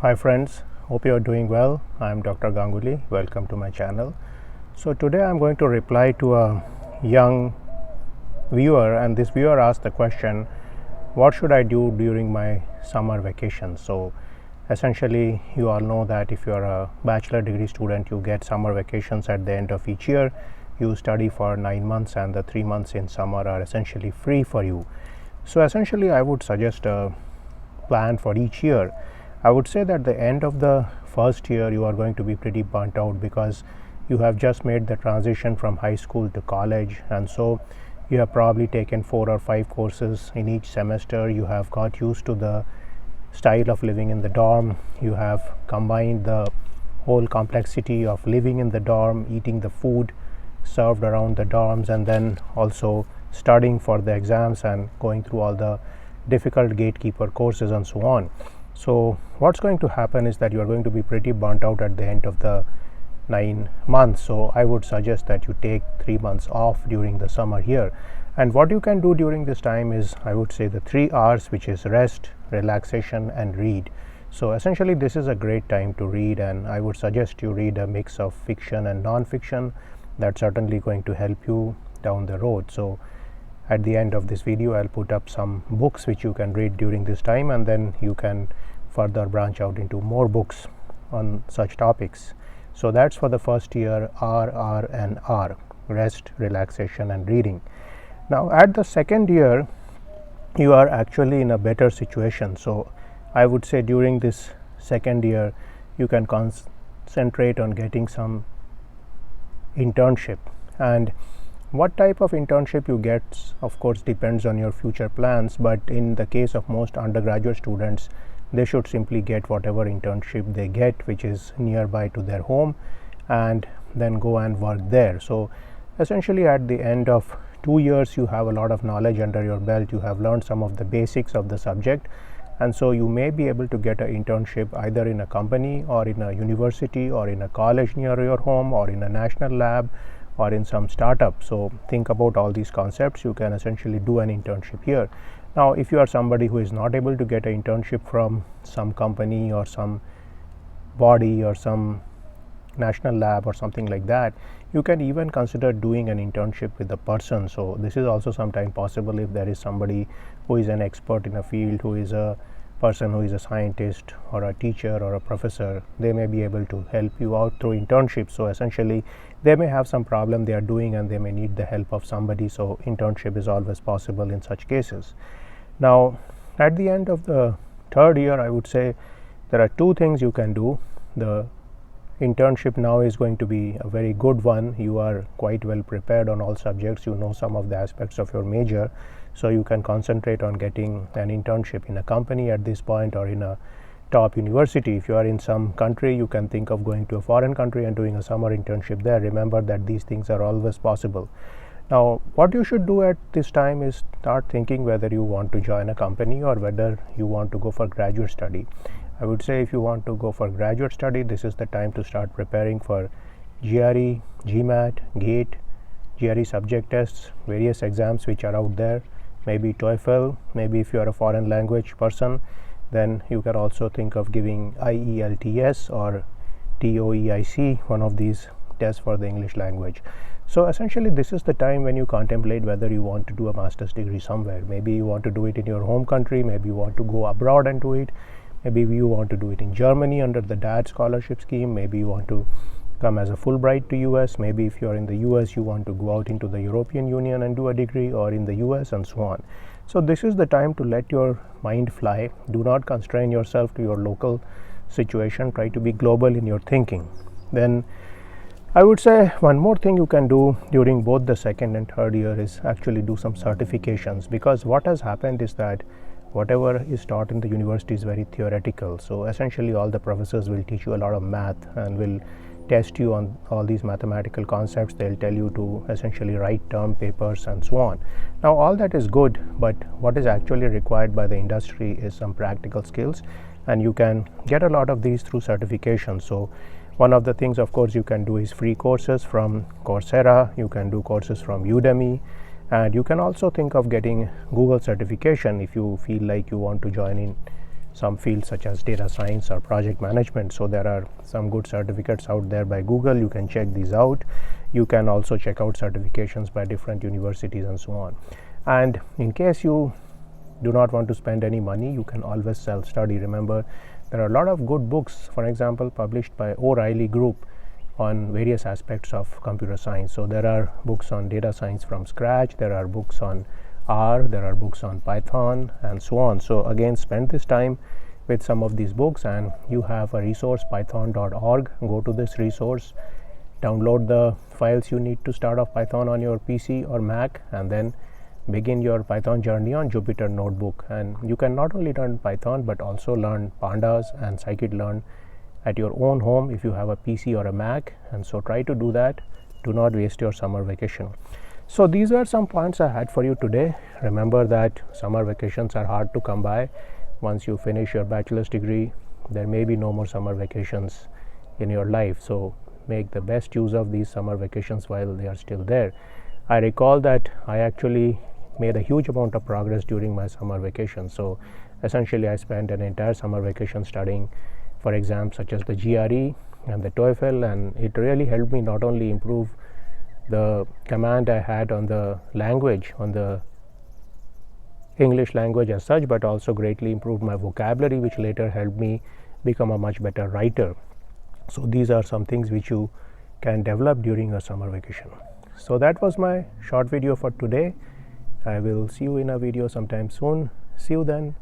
Hi friends, hope you are doing well. I am Dr. Ganguly. Welcome to my channel. So today I am going to reply to a young viewer, and this viewer asked the question, what should I do during my summer vacation? So essentially you all know that if you are a bachelor degree student, you get summer vacations at the end of each year. You study for 9 months and the 3 months in summer are essentially free for you. So essentially I would suggest a plan for each year. I would say that the end of the first year you are going to be pretty burnt out because you have just made the transition from high school to college, and so you have probably taken 4 or 5 courses in each semester. You have got used to the style of living in the dorm. You have combined the whole complexity of living in the dorm, eating the food served around the dorms, and then also studying for the exams and going through all the difficult gatekeeper courses and so on. So what's going to happen is that you are going to be pretty burnt out at the end of the 9 months. So I would suggest that you take 3 months off during the summer here. And what you can do during this time is, I would say, the 3 R's, which is rest, relaxation, and read. So essentially this is a great time to read, and I would suggest you read a mix of fiction and non-fiction. That's certainly going to help you down the road. So at the end of this video I'll put up some books which you can read during this time, and then you can further branch out into more books on such topics. So that's for the first year, R, and R, rest, relaxation, and reading. Now at the second year you are actually in a better situation. So I would say during this second year you can concentrate on getting some internship, and what type of internship you get of course depends on your future plans, but in the case of most undergraduate students, they should simply get whatever internship they get which is nearby to their home and then go and work there. So essentially at the end of 2 years you have a lot of knowledge under your belt. You have learned some of the basics of the subject, and so you may be able to get an internship either in a company or in a university or in a college near your home or in a national lab or in some startup. So think about all these concepts. You can essentially do an internship here. Now if you are somebody who is not able to get an internship from some company or some body or some national lab or something like that, you can even consider doing an internship with a person. So this is also sometimes possible if there is somebody who is an expert in a field, who is a person who is a scientist or a teacher or a professor. They may be able to help you out through internship. So essentially they may have some problem they are doing and they may need the help of somebody, so internship is always possible in such cases. Now at the end of the third year I would say there are 2 things you can do. The internship now is going to be a very good one. You are quite well prepared on all subjects. You know some of the aspects of your major, so you can concentrate on getting an internship in a company at this point or in a top university. If you are in some country, you can think of going to a foreign country and doing a summer internship there. Remember that these things are always possible. Now what you should do at this time is start thinking whether you want to join a company or whether you want to go for graduate study. I would say if you want to go for graduate study, this is the time to start preparing for GRE, GMAT, GATE, GRE subject tests, various exams which are out there, maybe TOEFL. Maybe if you are a foreign language person, then you can also think of giving IELTS or TOEIC, one of these tests for the English language. So essentially this is the time when you contemplate whether you want to do a master's degree somewhere. Maybe you want to do it in your home country, maybe you want to go abroad and do it. Maybe you want to do it in Germany under the DAD scholarship scheme. Maybe you want to come as a Fulbright to US. Maybe if you are in the US, you want to go out into the European Union and do a degree, or in the US, and so on. So this is the time to let your mind fly. Do not constrain yourself to your local situation. Try to be global in your thinking. Then I would say one more thing you can do during both the second and third year is actually do some certifications, because what has happened is that whatever is taught in the university is very theoretical. So essentially all the professors will teach you a lot of math and will test you on all these mathematical concepts. They'll tell you to essentially write term papers and so on. Now all that is good, but what is actually required by the industry is some practical skills, and you can get a lot of these through certification. So one of the things of course you can do is free courses from Coursera. You can do courses from Udemy, and you can also think of getting Google certification if you feel like you want to join in some fields such as data science or project management. So there are some good certificates out there by Google. You can check these out. You can also check out certifications by different universities and so on. And in case you do not want to spend any money, you can always self-study. Remember, there are a lot of good books, for example, published by O'Reilly Group on various aspects of computer science. So there are books on data science from scratch, there are books on R, there are books on Python, and so on. So again, spend this time with some of these books, and you have a resource, python.org. Go to this resource, download the files you need to start off Python on your PC or Mac, and then begin your Python journey on Jupyter Notebook. And you can not only learn Python but also learn pandas and scikit-learn at your own home if you have a PC or a Mac. And so try to do that. Do not waste your summer vacation. So these were some points I had for you today. Remember that summer vacations are hard to come by. Once you finish your bachelor's degree, there may be no more summer vacations in your life. So make the best use of these summer vacations while they are still there. I recall that I actually made a huge amount of progress during my summer vacation. So essentially I spent an entire summer vacation studying for exams such as the GRE and the TOEFL, and it really helped me not only improve the command I had on the language, on the English language as such, but also greatly improved my vocabulary, which later helped me become a much better writer. So these are some things which you can develop during your summer vacation. So that was my short video for today. I will see you in a video sometime soon. See you then.